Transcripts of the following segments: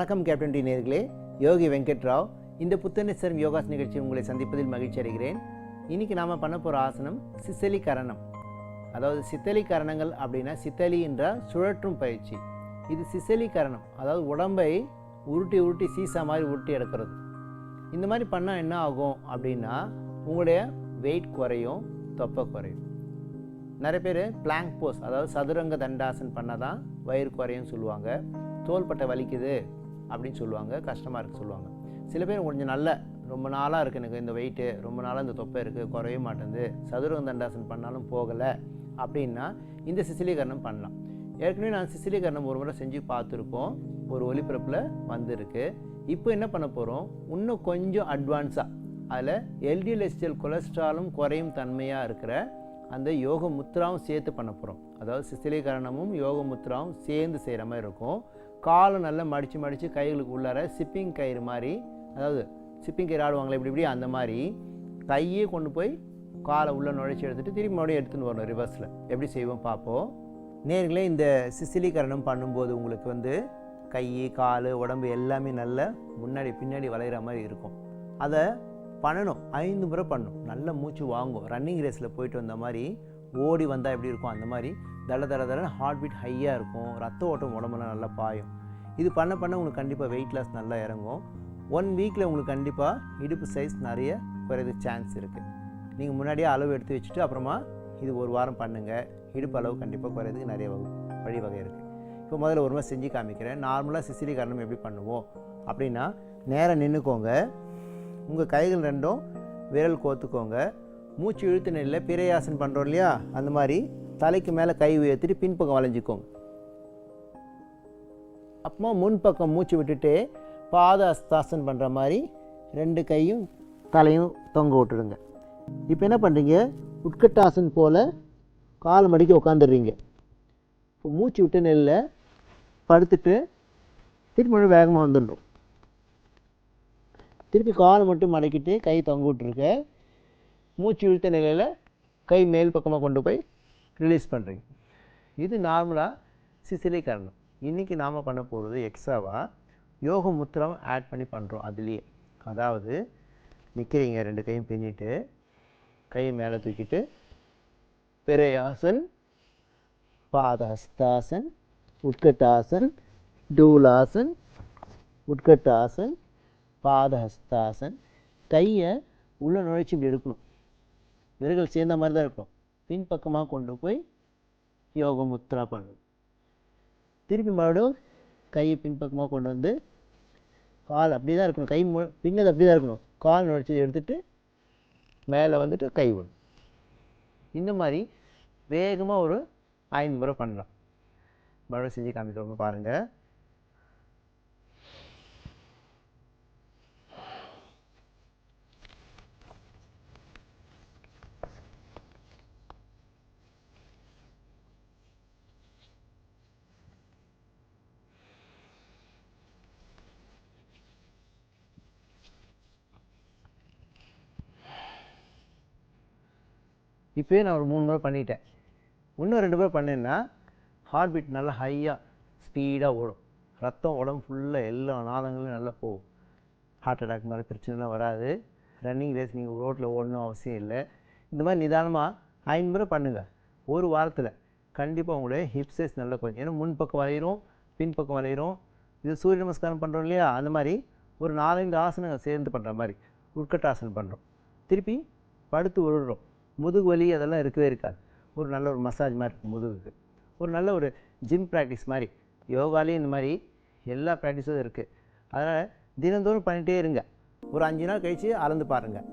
வணக்கம் captain D நேயர்களே, யோகி வெங்கட் ராவ். இந்த புத்துணர்ச்சி யோகாஸ் நிகழ்ச்சி உங்களை சந்திப்பதில் மகிழ்ச்சி அடைகிறேன். இன்றைக்கி நாம் பண்ண போகிற ஆசனம் சித்தலி கரணம். அதாவது சித்தலி கரணங்கள் அப்படின்னா சித்தலி என்ற சுழற்றும் பயிற்சி. இது சித்தலி கரணம், அதாவது உடம்பை உருட்டி உருட்டி சீசா மாதிரி உருட்டி எடுக்கிறது. இந்த மாதிரி பண்ணால் என்ன ஆகும் அப்படின்னா உங்களுடைய வெயிட் குறையும், தொப்பை குறையும். நிறைய பேர் பிளாங்க் போஸ், அதாவது சதுரங்க தண்டாசன் பண்ணால் தான் வயிறு குறையும் சொல்லுவாங்க. தோள்பட்டை வலிக்குது அப்படின்னு சொல்லுவாங்க, கஷ்டமாக இருக்குது சொல்லுவாங்க. சில பேர் கொஞ்சம் நல்ல ரொம்ப நாளாக இருக்குது, எனக்கு இந்த வெயிட்டு ரொம்ப நாளாக இந்த தொப்பை இருக்குது, குறைய மாட்டேங்குது, சதுரங்க தண்டாசன் பண்ணாலும் போகலை அப்படின்னா இந்த சிசிலீகரணம் பண்ணலாம். ஏற்கனவே நான் சிசிலீகரணம் ஒரு முறை செஞ்சு பார்த்துருக்கோம், ஒரு ஒளிபரப்பில் வந்திருக்கு. இப்போ என்ன பண்ண போகிறோம், இன்னும் கொஞ்சம் அட்வான்ஸாக அதில் எல்டிஎல் ஹெச்டிஎல் கொலஸ்ட்ராலும் குறையும் தன்மையாக இருக்கிற அந்த யோக முத்ராவும் சேர்த்து பண்ண போகிறோம். அதாவது சிசிலீகரணமும் யோக முத்ராவும் சேர்ந்து செய்கிற மாதிரி இருக்கும். காலை நல்லா மடித்து கைகளுக்கு உள்ளார சிப்பிங் கயிறு மாதிரி, அதாவது சிப்பிங் கயிறு ஆடுவாங்களே இப்படி இப்படி, அந்த மாதிரி கையே கொண்டு போய் காலை உள்ளே நுழைச்சி எடுத்துகிட்டு திரும்பி மறுபடியும் எடுத்துன்னு வரணும் ரிவர்ஸில். எப்படி செய்வோம் பார்ப்போம். நேர்களே, இந்த சிசிலீகரணம் பண்ணும்போது உங்களுக்கு கை கால் உடம்பு எல்லாமே நல்ல முன்னாடி பின்னாடி வளைகிற மாதிரி இருக்கும். அதை பண்ணணும், 5 முறை பண்ணணும். நல்ல மூச்சு வாங்கும். ரன்னிங் ரேஸில் போயிட்டு வந்த மாதிரி ஓடி வந்தால் எப்படி இருக்கும் அந்த மாதிரி தடன்னு ஹார்ட் பீட் ஹையாக இருக்கும், ரத்த ஓட்டம் உடம்புலாம் நல்லா பாயும். இது பண்ண உங்களுக்கு கண்டிப்பாக வெயிட் லாஸ் நல்லா இறங்கும். 1 வீக்கில் உங்களுக்கு கண்டிப்பாக இடுப்பு சைஸ் நிறைய குறையதுக்கு சான்ஸ் இருக்குது. நீங்கள் முன்னாடியே அளவு எடுத்து வச்சுட்டு அப்புறமா இது 1 வாரம் பண்ணுங்கள். இடுப்பு அளவு கண்டிப்பாக குறையதுக்கு நிறைய வகை இருக்குது. இப்போ முதல்ல ஒரு மாதிரி செஞ்சு காமிக்கிறேன். நார்மலாக சிசிலீகரணம் எப்படி பண்ணுவோம் அப்படின்னா, நேராக நின்றுக்கோங்க, உங்கள் கைகள் ரெண்டும் விரல் கோத்துக்கோங்க, மூச்சு இழுத்து நிலையில் பிரயாசன் பண்ணுறோம் இல்லையா, அந்த மாதிரி தலைக்கு மேலே கை உயர்த்திட்டு பின்பக்கம் வளைஞ்சிக்கோங்க. அப்புறமா முன்பக்கம் மூச்சு விட்டுட்டு பாத அஸ்தாசன் பண்ணுற மாதிரி 2 கையும் தலையும் தொங்க விட்டுடுங்க. இப்போ என்ன பண்ணுறீங்க, உட்கட்டாசன் போல் காலை மடிக்க உட்காந்துடுறீங்க. இப்போ மூச்சு விட்டு நிலையில் படுத்துட்டு திருப்பி வேகமாக வந்துடணும். திருப்பி காலை மட்டும் மடக்கிட்டு கை தொங்க விட்டுருக்க. மூச்சு இழுத்த நிலையில் கை மேல் பக்கமாக கொண்டு போய் ரிலீஸ் பண்ணுறீங்க. இது நார்மலாக சிசிலீகரணம். இன்றைக்கி நாம் பண்ண போகிறது எக்ஸ்ட்ராவாக யோக முத்திரம் ஆட் பண்ணி பண்ணுறோம். அதுலேயே அதாவது நிற்கிறீங்க, 2 கையும் பின்னிட்டு கையை மேலே தூக்கிட்டு பிரயாசன், பாதஹஸ்தாசன், உட்கட்டாசன், டூலாசன், உட்கட்டாசன், பாதஹஸ்தாசன். கையை உள்ள நுழைச்சி இப்படி எடுக்கணும், விரல்கள் சேர்ந்த மாதிரி தான் இருக்கும். பின்பக்கமாக கொண்டு போய் யோக முத்ரா பண்ணணும். திருப்பி மறுபடியும் கையை பின்பக்கமாக கொண்டு வந்து கால் அப்படி தான் இருக்கணும், கை பின்னது அப்படி தான் இருக்கணும். கால் நுழைச்சி எடுத்துகிட்டு மேலே வந்துட்டு கை விடணும். இந்த மாதிரி வேகமாக ஒரு 5 முறை பண்ணலாம். மறுபடியும் செஞ்சு காமிக்கிறவங்க பாருங்கள். இப்போயே நான் ஒரு 3 முறை பண்ணிட்டேன். இன்னும் 2 முறை பண்ணேன்னா ஹார்ட் பீட் நல்லா ஹையாக ஸ்பீடாக ஓடும், ரத்தம் உடம்பு ஃபுல்லாக எல்லா நாளங்களும் நல்லா போகும். ஹார்ட் அட்டாக் மாதிரி பிரச்சனைலாம் வராது. ரன்னிங் ரேஸ் நீங்கள் ரோட்டில் ஓடணும் அவசியம் இல்லை. இந்த மாதிரி நிதானமாக 5 முறை பண்ணுங்கள். ஒரு வாரத்தில் கண்டிப்பாக உங்களுடைய ஹிப் சைஸ் நல்லா கொஞ்சம், ஏன்னா முன்பக்கம் வளையிறோம் பின்பக்கம் வளையிறோம். இது சூரிய நமஸ்காரம் பண்ணுறோம் இல்லையா, அந்த மாதிரி ஒரு 4-5 ஆசனங்கள் சேர்ந்து பண்ணுற மாதிரி உட்கட்டாசனம் பண்ணுறோம். திருப்பி படுத்து விழுறோம். முதுகு வலி அதெல்லாம் இருக்கவே இருக்காது. ஒரு நல்ல ஒரு மசாஜ் மாதிரி இருக்கும் முதுகுக்கு. ஒரு நல்ல ஒரு ஜிம் ப்ராக்டிஸ் மாதிரி. யோகாலேயும் இந்த மாதிரி எல்லா ப்ராக்டிஸும் இருக்குது. அதனால் தினந்தோறும் பண்ணிகிட்டே இருங்க. ஒரு 5 நாள் கழித்து அளந்து பாருங்கள்,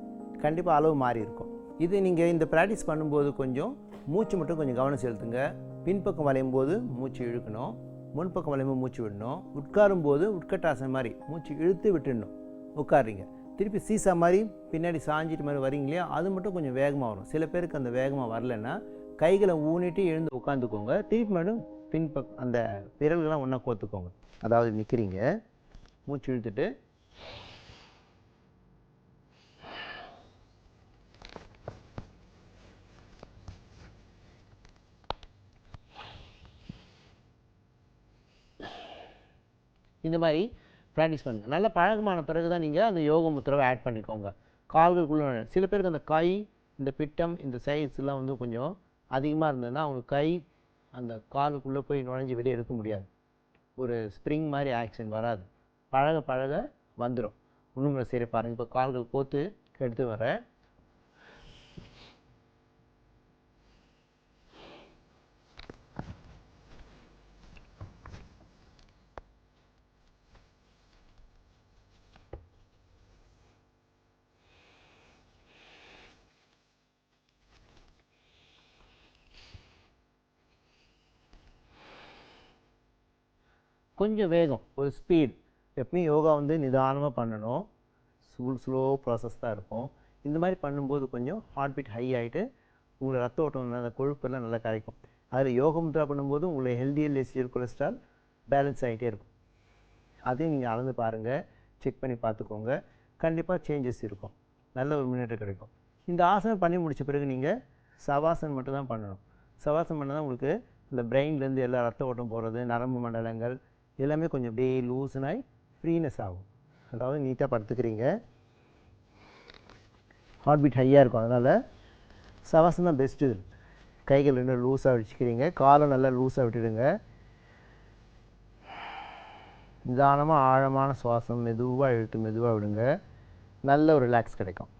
கண்டிப்பாக அளவு மாறி இருக்கும். இது நீங்கள் இந்த ப்ராக்டிஸ் பண்ணும்போது கொஞ்சம் மூச்சு மட்டும் கொஞ்சம் கவனம் செலுத்துங்க. பின்பக்கம் வளையும் போது மூச்சு இழுக்கணும், முன்பக்கம் வளையும் மூச்சு விடணும். உட்காரும் போது உட்கட்டாசனம் மாதிரி மூச்சு இழுத்து விட்டுடணும். உட்காருறீங்க, திருப்பி சீசா மாதிரி பின்னாடி சாஞ்சிட்டு மாதிரி வரீங்க இல்லையா, அது மட்டும் கொஞ்சம் வேகமாக வரும். சில பேருக்கு அந்த வேகமாக வரலைன்னா கைகளை ஊனிட்டு எழுந்து உட்காந்துக்கோங்க. திருப்பி மேடம் அந்த விரல்கள்லாம் ஒன்றா கோத்துக்கோங்க. அதாவது நிற்கிறீங்க, மூச்சு இழுத்துட்டு இந்த மாதிரி ப்ராக்டிஸ் பண்ணுங்கள். நல்லா பழக்கமான பிறகு தான் நீங்கள் அந்த யோக முத்திராவை ஆட் பண்ணிக்கோங்க. கால்களுக்குள்ளே சில பேருக்கு அந்த கை, இந்த பிட்டம், இந்த சைஸ்லாம் வந்து கொஞ்சம் அதிகமாக இருந்ததுன்னா அவங்க கை அந்த காலுக்குள்ளே போய் நுழைஞ்சி வெளியே எடுக்க முடியாது. ஒரு ஸ்ப்ரிங் மாதிரி ஆக்ஷன் வராது. பழக பழக வந்துடும். இன்னும் சரி பாருங்கள். இப்போ கால்கள் கோத்து எடுத்து வரேன். கொஞ்சம் வேகம், ஒரு ஸ்பீட். எப்பயும் யோகா வந்து நிதானமாக பண்ணணும். ஸ்லோ ப்ராசஸ் தான் இருக்கும். இந்த மாதிரி பண்ணும்போது கொஞ்சம் ஹார்ட் பீட் ஹை ஆகிட்டு உங்களை ரத்த ஓட்டம் அந்த கொழுப்பெல்லாம் நல்லா கரைக்கும். அதில் யோக முத்ரா பண்ணும்போது உங்களை ஹெல்தியர் லெசியர் கொலஸ்ட்ரால் பேலன்ஸ் ஆகிட்டே இருக்கும். அதையும் நீங்கள் அளந்து பாருங்கள், செக் பண்ணி பார்த்துக்கோங்க. கண்டிப்பாக சேஞ்சஸ் இருக்கும், நல்ல ஒரு முன்னேற்றம் கிடைக்கும். இந்த ஆசனம் பண்ணி முடித்த பிறகு நீங்கள் சவாசன் மட்டும் தான் பண்ணணும். சவாசனம் பண்ணால் தான் உங்களுக்கு இந்த பிரெயின்லேருந்து எல்லா ரத்த ஓட்டம் போகிறது, நரம்பு மண்டலங்கள் எல்லாமே கொஞ்சம் அப்படியே லூஸ்னாய் ஃப்ரீனஸ் ஆகும். அதாவது நீட்டாக படுத்துக்கிறீங்க, ஹார்ட் பீட் ஹையாக இருக்கும். அதனால் சவாசம் தான் பெஸ்ட்டு. இது கைகள் ரெண்டும் லூஸாக வச்சுக்கிறீங்க, காலம் நல்லா லூஸாக விட்டுடுங்க. நிதானமாக ஆழமான சுவாசம் மெதுவாக இழுத்து மெதுவாக விடுங்க. நல்ல ஒரு ரிலாக்ஸ் கிடைக்கும்.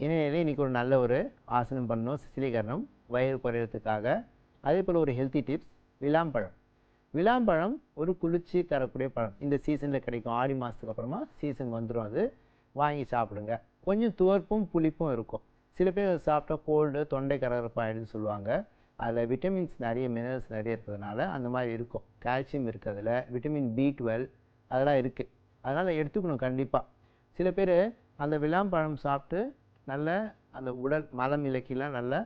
ஏன்னா இன்றைக்கி ஒரு நல்ல ஒரு ஆசனம் பண்ணணும், சிசிலீகரணம் வயிறு குறையிறதுக்காக. அதே போல் ஒரு ஹெல்த்தி டிப்ஸ், விளாம்பழம். விளாம்பழம் ஒரு குளிர்ச்சி தரக்கூடிய பழம். இந்த சீசனில் கிடைக்கும். ஆடி மாதத்துக்கு அப்புறமா சீசன் வந்துடும். அது வாங்கி சாப்பிடுங்க. கொஞ்சம் துவர்ப்பும் புளிப்பும் இருக்கும். சில பேர் அதை சாப்பிட்டா கோல்டு, தொண்டை கரகரப்பாயிடுன்னு சொல்லுவாங்க. அதில் விட்டமின்ஸ் நிறைய, மினரல்ஸ் நிறைய இருக்கிறதுனால அந்த மாதிரி இருக்கும். கால்சியம் இருக்குது அதில், விட்டமின் B12 அதெல்லாம் இருக்குது. அதனால் எடுத்துக்கணும் கண்டிப்பாக. சில பேர் அந்த விளாம்பழம் சாப்பிட்டு நல்ல அந்த உடல் மலம் இலக்கிலாம் நல்லா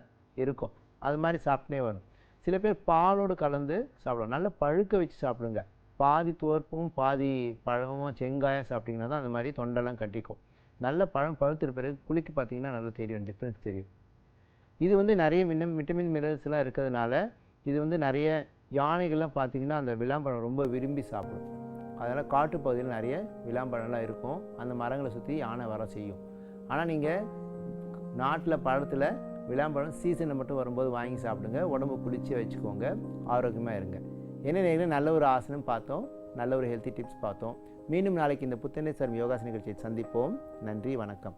இருக்கும். அது மாதிரி சாப்பிட்டே வரும். சில பேர் பாலோடு கலந்து சாப்பிடுவோம். நல்லா பழுக்க வச்சு சாப்பிடுங்க. பாதி துவர்ப்பும் பாதி பழமும் செங்காயம் சாப்பிட்டிங்கன்னா தான் அந்த மாதிரி தொண்டெல்லாம் கட்டிக்கும். நல்ல பழம் பழுத்துற பிறகு குளிக்கு பார்த்தீங்கன்னா நல்லா தெரியும், டிஃப்ரென்ஸ் தெரியும். இது வந்து நிறைய விட்டமின் மினரல்ஸ்லாம் இருக்கிறதுனால இது வந்து நிறைய யானைகள்லாம் பார்த்திங்கன்னா அந்த விளாம்பழம் ரொம்ப விரும்பி சாப்பிடும். அதனால் காட்டுப்பகுதியில் நிறைய விளாம்பழம்லாம் இருக்கும். அந்த மரங்களை சுற்றி யானை வர செய்யும். ஆனால் நீங்கள் நாட்டில் பழத்தில் விளாம்பழம் சீசனில் மட்டும் வரும்போது வாங்கி சாப்பிடுங்க. உடம்பு குளிர்ச்சி வச்சுக்கோங்க, ஆரோக்கியமாக இருங்க. என்ன நல்ல ஒரு ஆசனம் பார்த்தோம், நல்ல ஒரு ஹெல்த்தி டிப்ஸ் பார்த்தோம். மீண்டும் நாளைக்கு இந்த புத்துணர்ச்சி தரும் யோகாசன நிகழ்ச்சியை சந்திப்போம். நன்றி, வணக்கம்.